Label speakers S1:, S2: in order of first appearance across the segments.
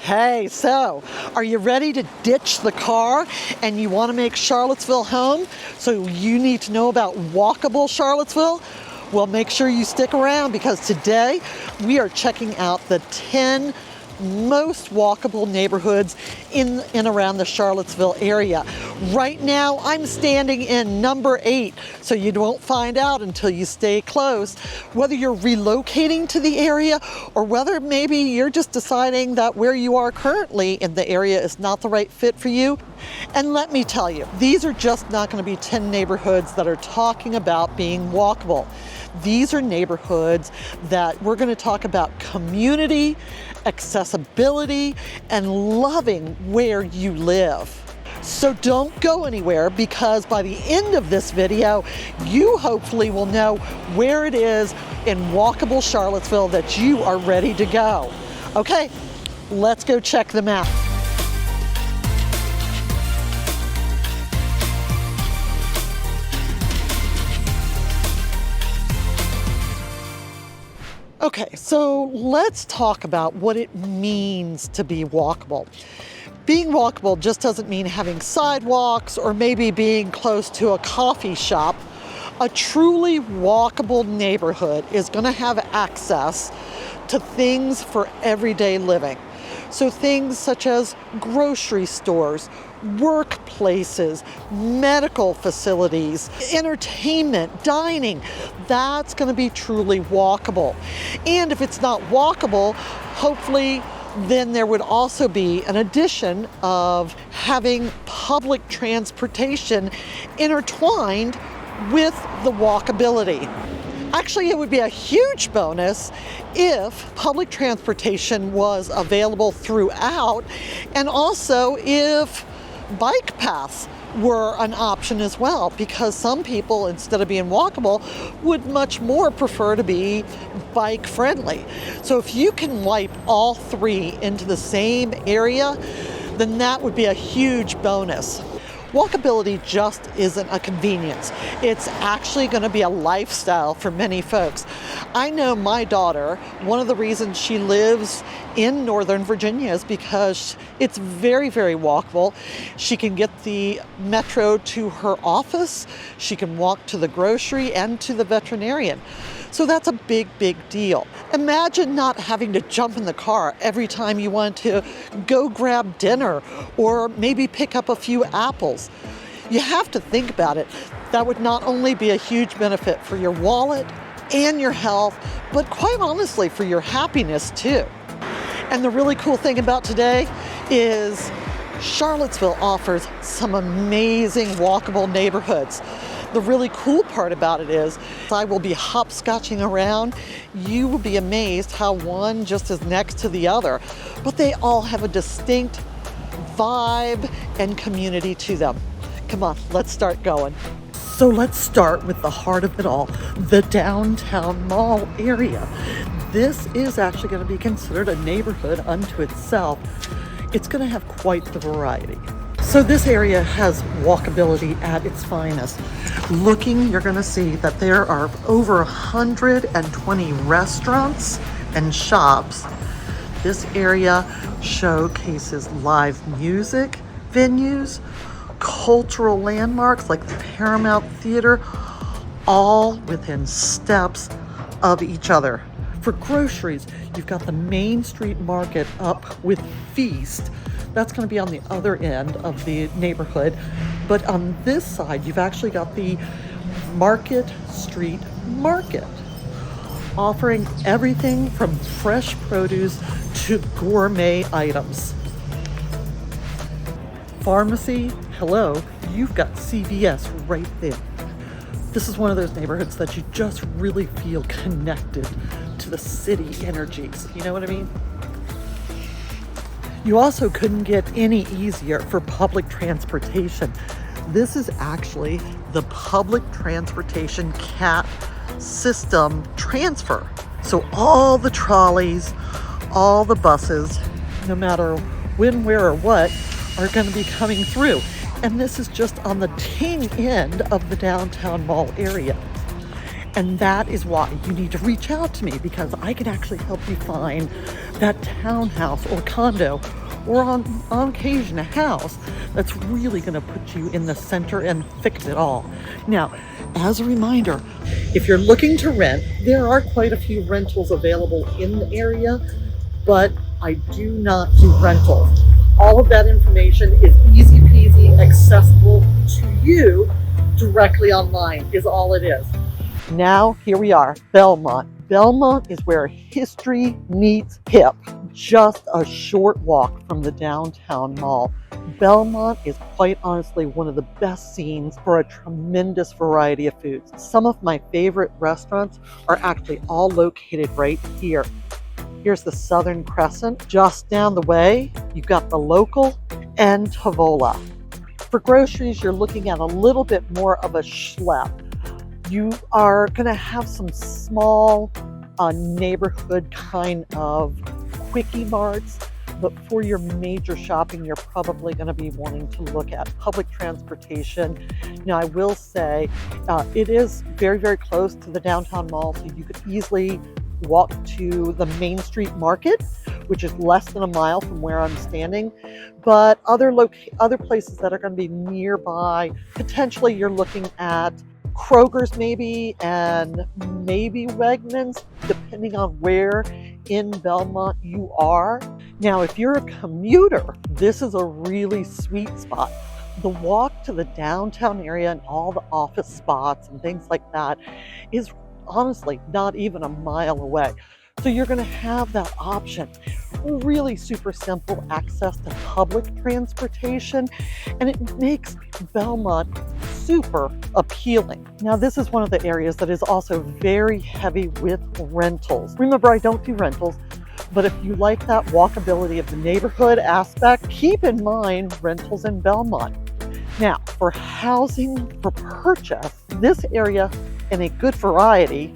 S1: Hey, so are you ready to ditch the car and you want to make Charlottesville home? So you need to know about Walkable Charlottesville? Well, make sure you stick around because today we are checking out the 10 most walkable neighborhoods in and around the Charlottesville area. Right now, I'm standing in number 8, so you won't find out until you stay close. Whether you're relocating to the area or whether maybe you're just deciding that where you are currently in the area is not the right fit for you. And let me tell you, these are just not going to be 10 neighborhoods that are talking about being walkable. These are neighborhoods that we're going to talk about community, accessibility, and loving where you live. So don't go anywhere because by the end of this video, you hopefully will know where it is in walkable Charlottesville that you are ready to go. Okay, let's go check them out. Okay, so let's talk about what it means to be walkable. Being walkable just doesn't mean having sidewalks or maybe being close to a coffee shop. A truly walkable neighborhood is going to have access to things for everyday living. So things such as grocery stores, workplaces, medical facilities, entertainment, dining, that's going to be truly walkable. And if it's not walkable, hopefully then there would also be an addition of having public transportation intertwined with the walkability. Actually, it would be a huge bonus if public transportation was available throughout, and also if bike paths were an option as well, because some people, instead of being walkable, would much more prefer to be bike friendly. So if you can wipe all three into the same area, then that would be a huge bonus. Walkability just isn't a convenience. It's actually going to be a lifestyle for many folks. I know my daughter, one of the reasons she lives in Northern Virginia is because it's very, very walkable. She can get the metro to her office. She can walk to the grocery and to the veterinarian. So that's a big, big deal. Imagine not having to jump in the car every time you want to go grab dinner or maybe pick up a few apples. You have to think about it. That would not only be a huge benefit for your wallet and your health, but quite honestly for your happiness too. And the really cool thing about today is Charlottesville offers some amazing walkable neighborhoods. The really cool part about it is I will be hopscotching around. You will be amazed how one just is next to the other, but they all have a distinct vibe and community to them. Come on, let's start going. So let's start with the heart of it all, the downtown mall area. This is actually going to be considered a neighborhood unto itself. It's going to have quite the variety. So this area has walkability at its finest. Looking, you're going to see that there are over 120 restaurants and shops. This area showcases live music venues, cultural landmarks like the Paramount Theater, all within steps of each other. For groceries, you've got the Main Street Market up with Feast. That's going to be on the other end of the neighborhood. But on this side, you've actually got the Market Street Market, offering everything from fresh produce to gourmet items. Pharmacy, hello, you've got CVS right there. This is one of those neighborhoods that you just really feel connected to the city energies. You know what I mean? You also couldn't get any easier for public transportation. This is actually the public transportation CAT system transfer. So all the trolleys, all the buses, no matter when, where, or what, are going to be coming through. And this is just on the ting end of the downtown mall area. And that is why you need to reach out to me, because I can actually help you find that townhouse or condo, or on occasion a house that's really going to put you in the center and thick of it all. Now, as a reminder, if you're looking to rent, there are quite a few rentals available in the area, but I do not do rentals. All of that information is easy peasy, accessible to you directly online, is all it is. Now, here we are, Belmont. Belmont is where history meets hip. Just a short walk from the downtown mall. Belmont is quite honestly one of the best scenes for a tremendous variety of foods. Some of my favorite restaurants are actually all located right here. Here's the Southern Crescent. Just down the way, you've got the Local and Tavola. For groceries, you're looking at a little bit more of a schlep. You are going to have some small neighborhood kind of quickie marts, but for your major shopping, you're probably going to be wanting to look at public transportation. Now, I will say it is very, very close to the downtown mall, so you could easily walk to the Main Street Market, which is less than a mile from where I'm standing. But other places that are going to be nearby, potentially you're looking at Kroger's maybe, and maybe Wegmans, depending on where in Belmont you are. Now, if you're a commuter, this is a really sweet spot. The walk to the downtown area and all the office spots and things like that is honestly not even a mile away. So you're going to have that option. Really super simple access to public transportation, and it makes Belmont super appealing. Now, this is one of the areas that is also very heavy with rentals. Remember, I don't do rentals, but if you like that walkability of the neighborhood aspect, keep in mind rentals in Belmont. Now, for housing for purchase, this area and a good variety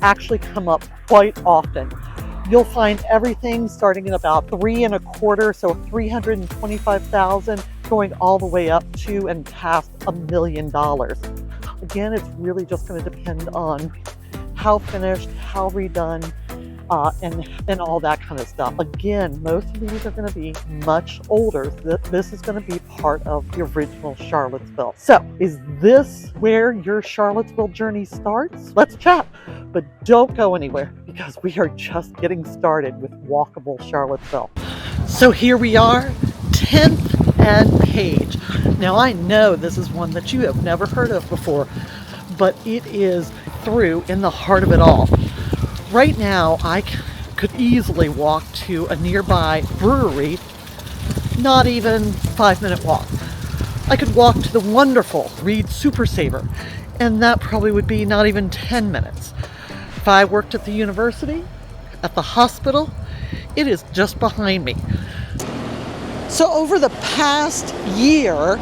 S1: actually come up quite often. You'll find everything starting at about 3 1/4, so 325,000, going all the way up to and past $1 million. Again, it's really just going to depend on how finished, how redone, and all that kind of stuff. Again, most of these are going to be much older. This is going to be part of the original Charlottesville. So, is this where your Charlottesville journey starts? Let's chat, but don't go anywhere, because we are just getting started with Walkable Charlottesville. So here we are, 10th and Page. Now, I know this is one that you have never heard of before, but it is through in the heart of it all. Right now, I could easily walk to a nearby brewery, not even 5-minute walk. I could walk to the wonderful Reed Super Saver, and that probably would be not even 10 minutes. If I worked at the university, at the hospital, it is just behind me. So over the past year,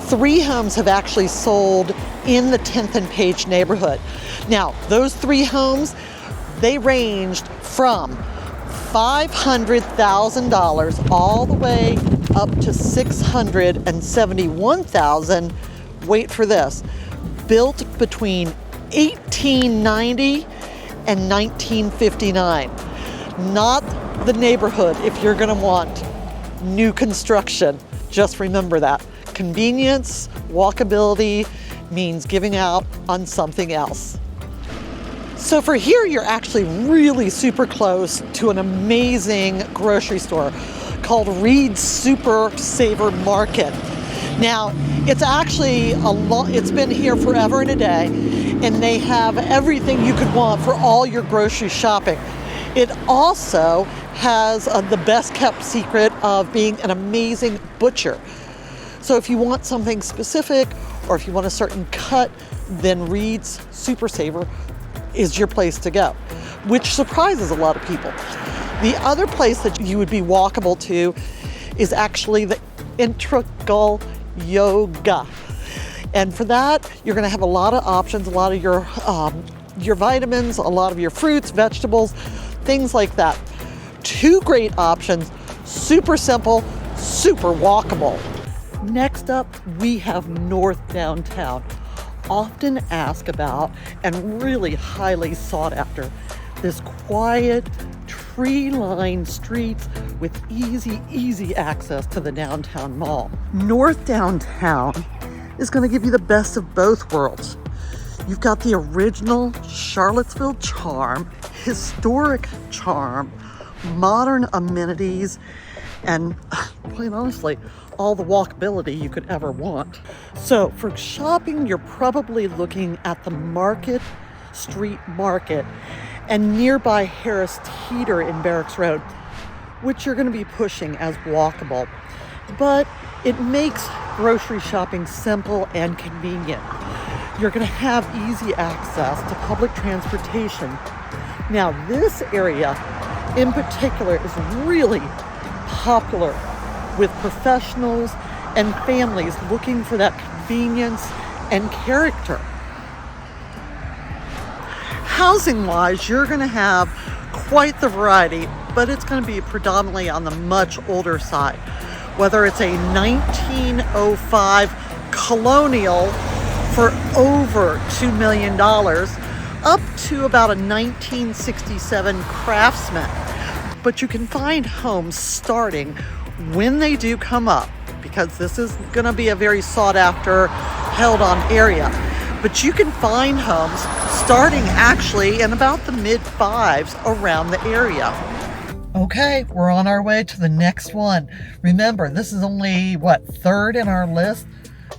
S1: 3 homes have actually sold in the 10th and Page neighborhood. Now, those 3 homes, they ranged from $500,000 all the way up to $671,000. Wait for this. Built between 1890 and 1959. Not the neighborhood if you're going to want new construction. Just remember that. Convenience, walkability means giving out on something else. So for here, you're actually really super close to an amazing grocery store called Reed Super Saver Market. Now, it's actually it's been here forever and a day, and they have everything you could want for all your grocery shopping. It also has the best kept secret of being an amazing butcher. So if you want something specific, or if you want a certain cut, then Reed's Super Saver is your place to go, which surprises a lot of people. The other place that you would be walkable to is actually the Integral Yoga. And for that, you're gonna have a lot of options, a lot of your vitamins, a lot of your fruits, vegetables, things like that. 2 great options, super simple, super walkable. Next up, we have North Downtown. often asked about and really highly sought after. This quiet, tree-lined streets with easy access to the downtown mall. North Downtown is going to give you the best of both worlds. You've got the original Charlottesville charm, historic charm, modern amenities, and quite honestly, all the walkability you could ever want. So for shopping, you're probably looking at the Street Market and nearby Harris Teeter in Barracks Road, which you're going to be pushing as walkable. But it makes grocery shopping simple and convenient. You're going to have easy access to public transportation. Now, this area in particular is really popular with professionals and families looking for that convenience and character. Housing-wise, you're going to have quite the variety, but it's going to be predominantly on the much older side. Whether it's a 1905 colonial for over $2 million, up to about a 1967 craftsman. But you can find homes starting when they do come up, because this is going to be a very sought after, held on area. But you can find homes starting actually in about the mid-5s around the area. Okay, we're on our way to the next one. Remember, this is only, third in our list?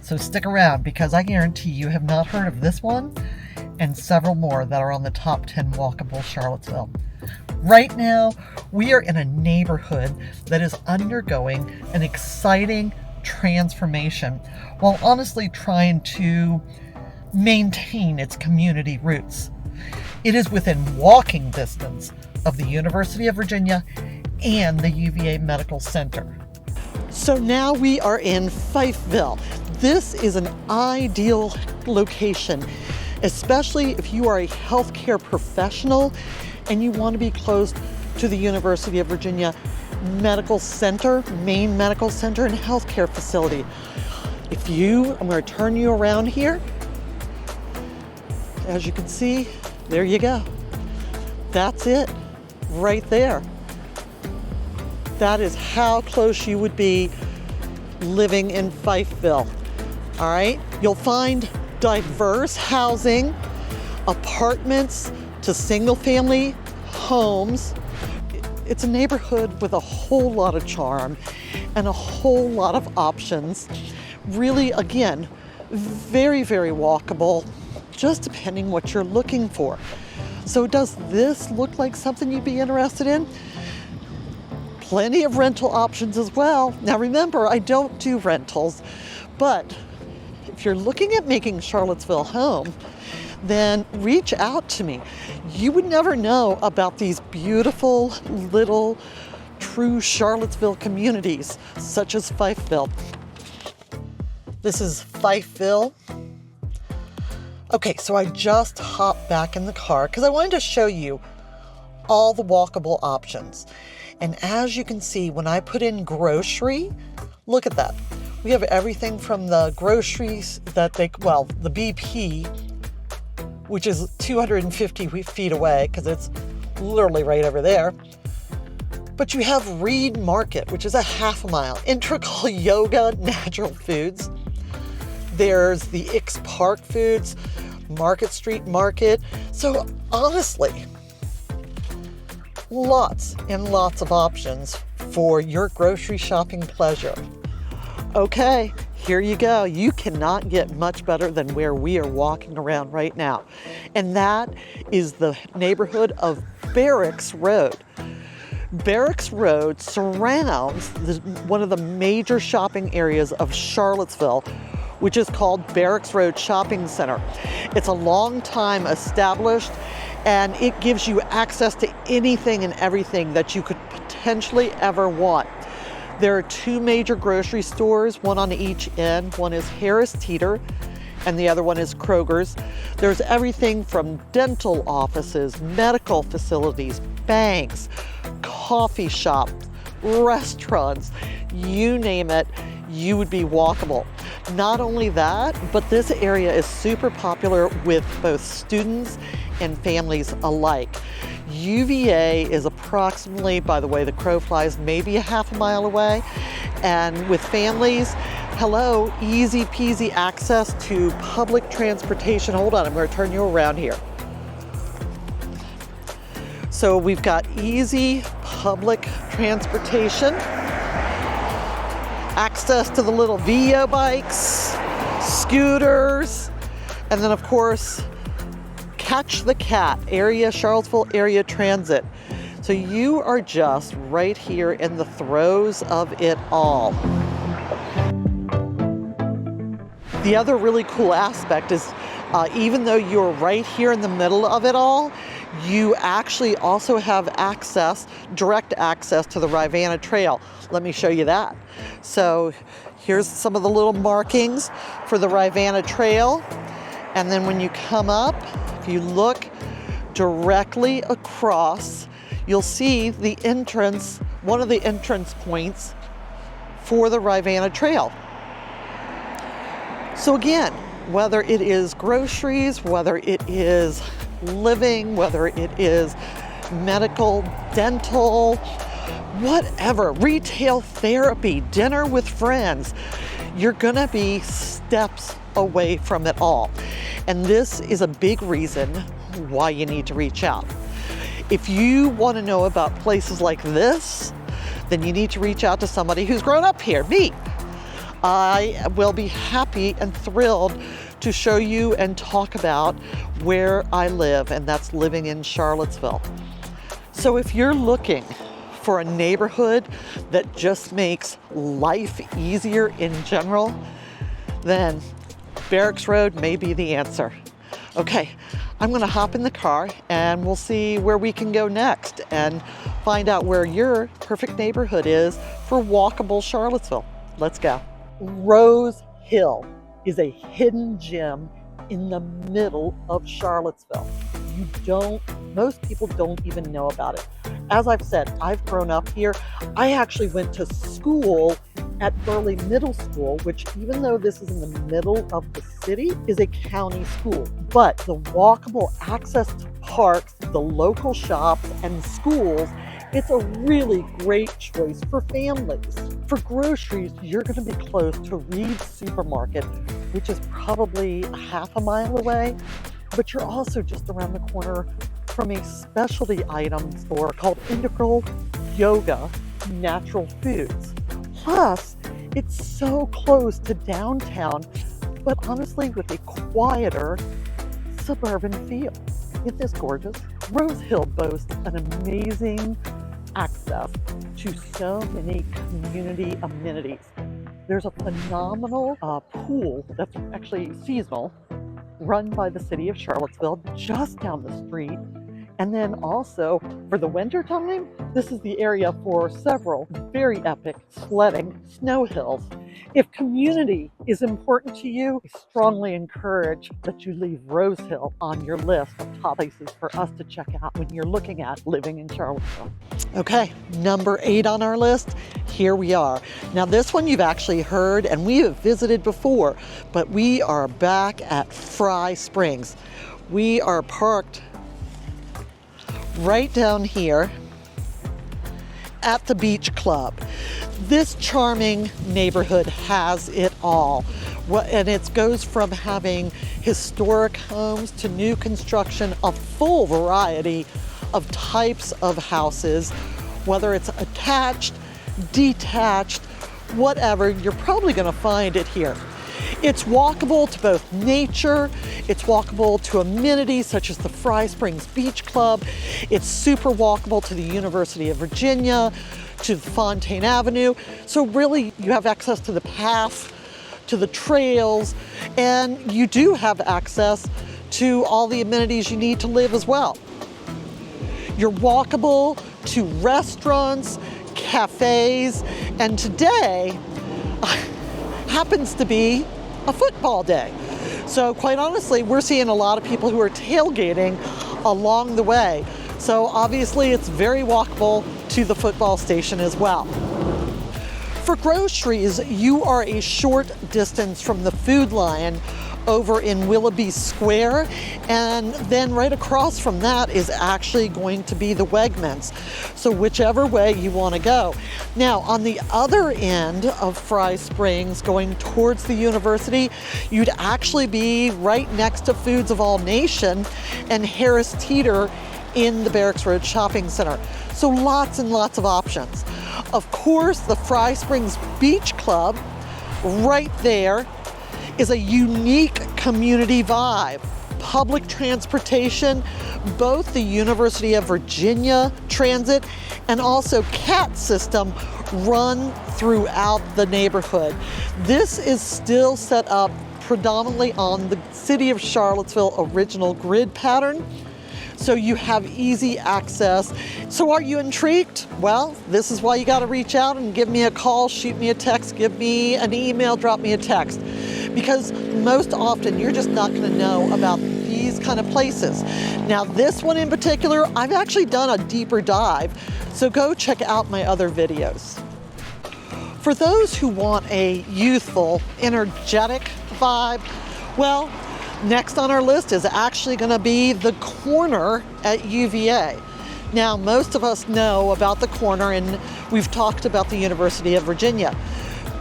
S1: So stick around, because I guarantee you have not heard of this one and several more that are on the top 10 walkable Charlottesville. Right now, we are in a neighborhood that is undergoing an exciting transformation while honestly trying to maintain its community roots. It is within walking distance of the University of Virginia and the UVA Medical Center. So now we are in Fifeville. This is an ideal location, especially if you are a healthcare professional and you want to be close to the University of Virginia Medical Center, main medical center and healthcare facility. I'm going to turn you around here. As you can see, there you go. That's it, right there. That is how close you would be living in Fifeville. All right, you'll find diverse housing, apartments to single family homes. It's a neighborhood with a whole lot of charm and a whole lot of options. Really, again, very walkable, just depending what you're looking for. So does this look like something you'd be interested in? Plenty of rental options as well. Now remember, I don't do rentals, but if you're looking at making Charlottesville home, then reach out to me. You would never know about these beautiful little true Charlottesville communities, such as Fifeville. This is Fifeville. Okay, so I just hopped back in the car because I wanted to show you all the walkable options. And as you can see, when I put in grocery, look at that. We have everything from the groceries the BP, which is 250 feet away because it's literally right over there. But you have Reed Market, which is a half a mile. Integral Yoga Natural Foods. There's the Ix Park Foods, Market Street Market. So honestly, lots and lots of options for your grocery shopping pleasure. Okay, here you go. You cannot get much better than where we are walking around right now. And that is the neighborhood of Barracks Road. Barracks Road surrounds one of the major shopping areas of Charlottesville, which is called Barracks Road Shopping Center. It's a long time established, and it gives you access to anything and everything that you could potentially ever want. There are two major grocery stores, one on each end. One is Harris Teeter, and the other one is Kroger's. There's everything from dental offices, medical facilities, banks, coffee shops, restaurants, you name it, you would be walkable. Not only that, but this area is super popular with both students and families alike. UVA is approximately, by the way the crow flies, maybe a half a mile away. And with families, hello, easy peasy access to public transportation. Hold on, I'm going to turn you around here. So we've got easy public transportation, access to the little VO bikes, scooters, and then of course, Catch the Cat, Charlottesville Area Transit. So you are just right here in the throes of it all. The other really cool aspect is even though you're right here in the middle of it all, you actually also have access, direct access to the Rivanna Trail. Let me show you that. So here's some of the little markings for the Rivanna Trail. And then when you come up, if you look directly across, you'll see the entrance, one of the entrance points for the Rivanna Trail. So again, whether it is groceries, whether it is living, whether it is medical, dental, whatever, retail therapy, dinner with friends, you're gonna be steps away from it all. And this is a big reason why you need to reach out. If you want to know about places like this, then you need to reach out to somebody who's grown up here, me. I will be happy and thrilled to show you and talk about where I live, and that's living in Charlottesville. So if you're looking for a neighborhood that just makes life easier in general, then Barracks Road may be the answer. Okay, I'm gonna hop in the car and we'll see where we can go next and find out where your perfect neighborhood is for walkable Charlottesville. Let's go. Rose Hill is a hidden gem in the middle of Charlottesville. Most people don't even know about it. As I've said, I've grown up here. I actually went to school at Burley Middle School, which even though this is in the middle of the city, is a county school. But the walkable access to parks, the local shops and schools, it's a really great choice for families. For groceries, you're going to be close to Reed's Supermarket, which is probably a half a mile away, but you're also just around the corner from a specialty item store called Integral Yoga Natural Foods. Plus, it's so close to downtown, but honestly with a quieter suburban feel. Isn't this gorgeous? Rose Hill boasts an amazing access to so many community amenities. There's a phenomenal pool that's actually seasonal, run by the city of Charlottesville, just down the street. And then also for the winter time, this is the area for several very epic sledding snow hills. If community is important to you, I strongly encourage that you leave Rose Hill on your list of top places for us to check out when you're looking at living in Charlottesville. Okay, number 8 on our list, here we are. Now this one you've actually heard and we have visited before, but we are back at Fry Springs. We are parked right down here at the Beach Club. This charming neighborhood has it all. And it goes from having historic homes to new construction, a full variety of types of houses, whether it's attached, detached, whatever, you're probably gonna find it here. It's walkable to both nature, it's walkable to amenities such as the Fry Springs Beach Club, it's super walkable to the University of Virginia, to Fontaine Avenue. So really you have access to the paths, to the trails, and you do have access to all the amenities you need to live as well. You're walkable to restaurants, cafes, and today happens to be a football day. So quite honestly, we're seeing a lot of people who are tailgating along the way. So obviously it's very walkable to the football station as well. For groceries, you are a short distance from the Food Lion over in Willoughby Square, and then right across from that is actually going to be the Wegmans. So whichever way you want to go. Now, on the other end of Fry Springs, going towards the university, you'd actually be right next to Foods of All Nation and Harris Teeter in the Barracks Road Shopping Center. So lots and lots of options. Of course, the Fry Springs Beach Club right there is a unique community vibe. Public transportation, both the University of Virginia Transit and also CAT system run throughout the neighborhood. This is still set up predominantly on the City of Charlottesville original grid pattern, so you have easy access. So are you intrigued? Well, this is why you got to reach out and give me a call, shoot me a text, give me an email, drop me a text. Because most often you're just not going to know about these kind of places. Now, this one in particular, I've actually done a deeper dive, so go check out my other videos. For those who want a youthful, energetic vibe, well, next on our list is actually going to be the Corner at UVA. Now, most of us know about the Corner, and we've talked about the University of Virginia.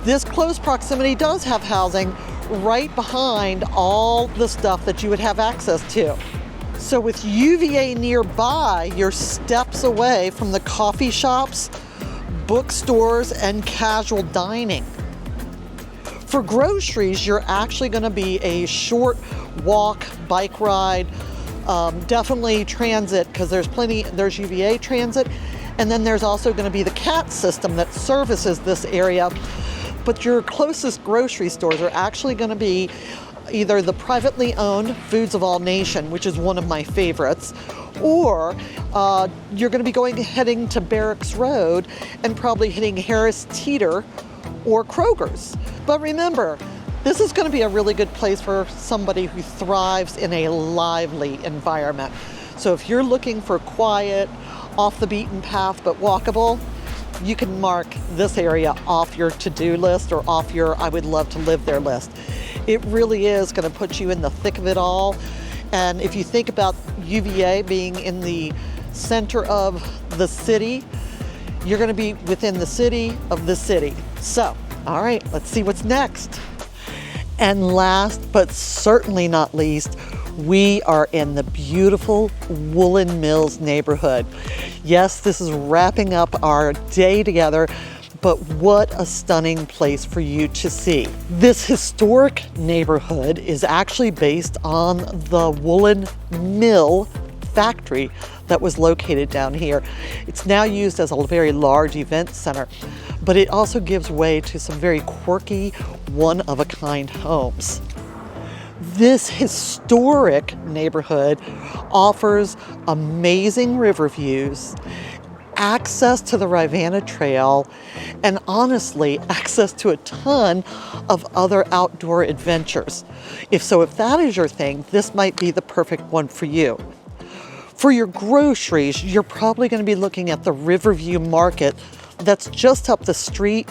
S1: This close proximity does have housing right behind all the stuff that you would have access to. So with UVA nearby, you're steps away from the coffee shops, bookstores, and casual dining. For groceries, you're actually going to be a short walk, bike ride, definitely transit, because there's UVA transit, and then there's also going to be the CAT system that services this area. But your closest grocery stores are actually going to be either the privately owned Foods of All Nation, which is one of my favorites, or you're going to be heading to Barracks Road and probably hitting Harris Teeter or Kroger's. But remember, this is going to be a really good place for somebody who thrives in a lively environment. So if you're looking for quiet, off the beaten path, but walkable, you can mark this area off your to-do list or off your I would love to live there list. It really is going to put you in the thick of it all. And if you think about UVA being in the center of the city, you're going to be within the city of the city. So, all right, let's see what's next. And last but certainly not least, we are in the beautiful Woolen Mills neighborhood. Yes, this is wrapping up our day together, but what a stunning place for you to see. This historic neighborhood is actually based on the woolen mill factory that was located down here. It's now used as a very large event center, but it also gives way to some very quirky, one-of-a-kind homes. This historic neighborhood offers amazing river views, access to the Rivanna Trail, and honestly, access to a ton of other outdoor adventures. If that is your thing, this might be the perfect one for you. For your groceries, you're probably going to be looking at the Riverview Market that's just up the street,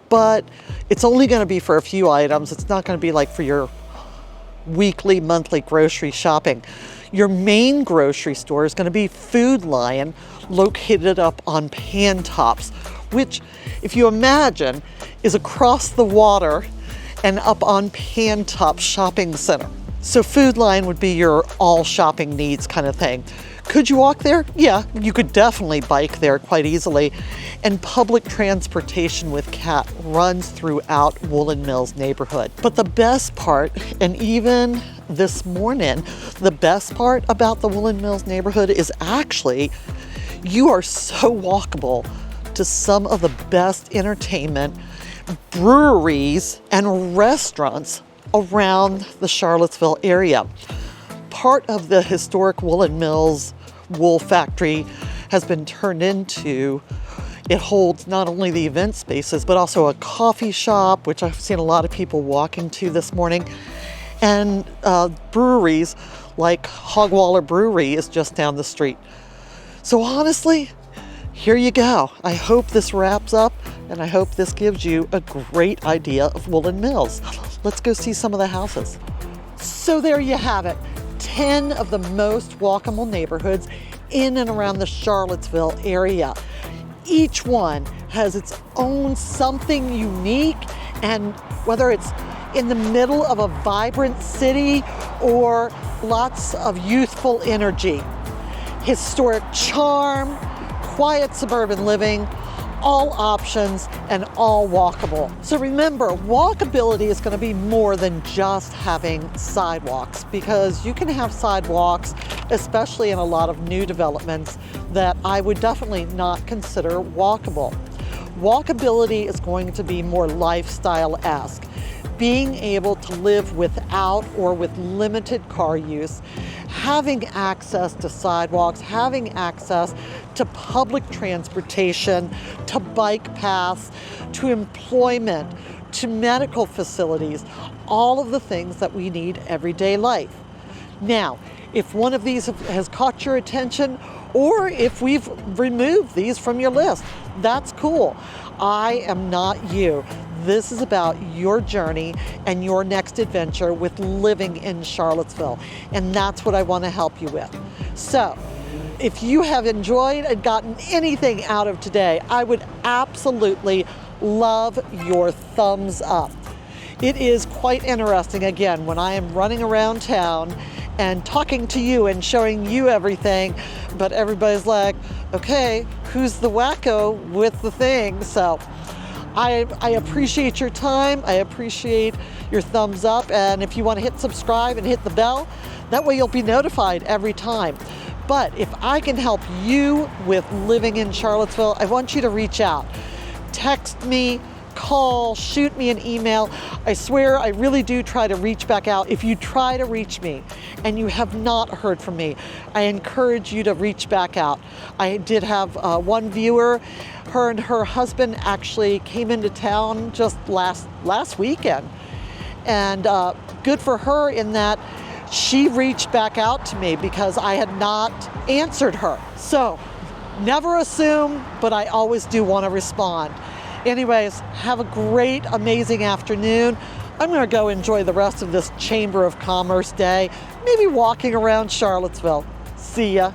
S1: but it's only going to be for a few items. It's not going to be like for your weekly, monthly grocery shopping. Your main grocery store is going to be Food Lion, located up on Pantops, which, if you imagine, is across the water and up on Pantops Shopping Center. So Food Lion would be your all shopping needs kind of thing. Could you walk there? Yeah, you could definitely bike there quite easily. And public transportation with CAT runs throughout Woolen Mills neighborhood. But the best part, and even this morning, the best part about the Woolen Mills neighborhood is actually you are so walkable to some of the best entertainment, breweries, and restaurants around the Charlottesville area. Part of the historic Woolen Mills wool factory has been turned into, it holds not only the event spaces, but also a coffee shop, which I've seen a lot of people walking to this morning, and breweries like Hogwaller Brewery is just down the street. So honestly, here you go. I hope this wraps up And I hope this gives you a great idea of Woollen Mills. Let's go see some of the houses. So there you have it, 10 of the most walkable neighborhoods in and around the Charlottesville area. Each one has its own something unique, and whether it's in the middle of a vibrant city or lots of youthful energy, historic charm, quiet suburban living, all options and all walkable. So remember, walkability is going to be more than just having sidewalks, because you can have sidewalks, especially in a lot of new developments, that I would definitely not consider walkable. Walkability is going to be more lifestyle-esque. Being able to live without or with limited car use, having access to sidewalks, having access to public transportation, to bike paths, to employment, to medical facilities, all of the things that we need everyday life. Now, if one of these has caught your attention, or if we've removed these from your list, that's cool. I am not you. This is about your journey and your next adventure with living in Charlottesville. And that's what I want to help you with. So if you have enjoyed and gotten anything out of today, I would absolutely love your thumbs up. It is quite interesting, again, when I am running around town and talking to you and showing you everything, but everybody's like, okay, who's the wacko with the thing? So I appreciate your time. I appreciate your thumbs up. And if you want to hit subscribe and hit the bell, that way you'll be notified every time. But if I can help you with living in Charlottesville, I want you to reach out. Text me, call, shoot me an email. I swear I really do try to reach back out. If you try to reach me and you have not heard from me, I encourage you to reach back out. I did have one viewer. Her and her husband actually came into town just last weekend. And good for her in that she reached back out to me because I had not answered her. So never assume, but I always do want to respond. Anyways, have a great, amazing afternoon. I'm going to go enjoy the rest of this Chamber of Commerce day, maybe walking around Charlottesville. See ya.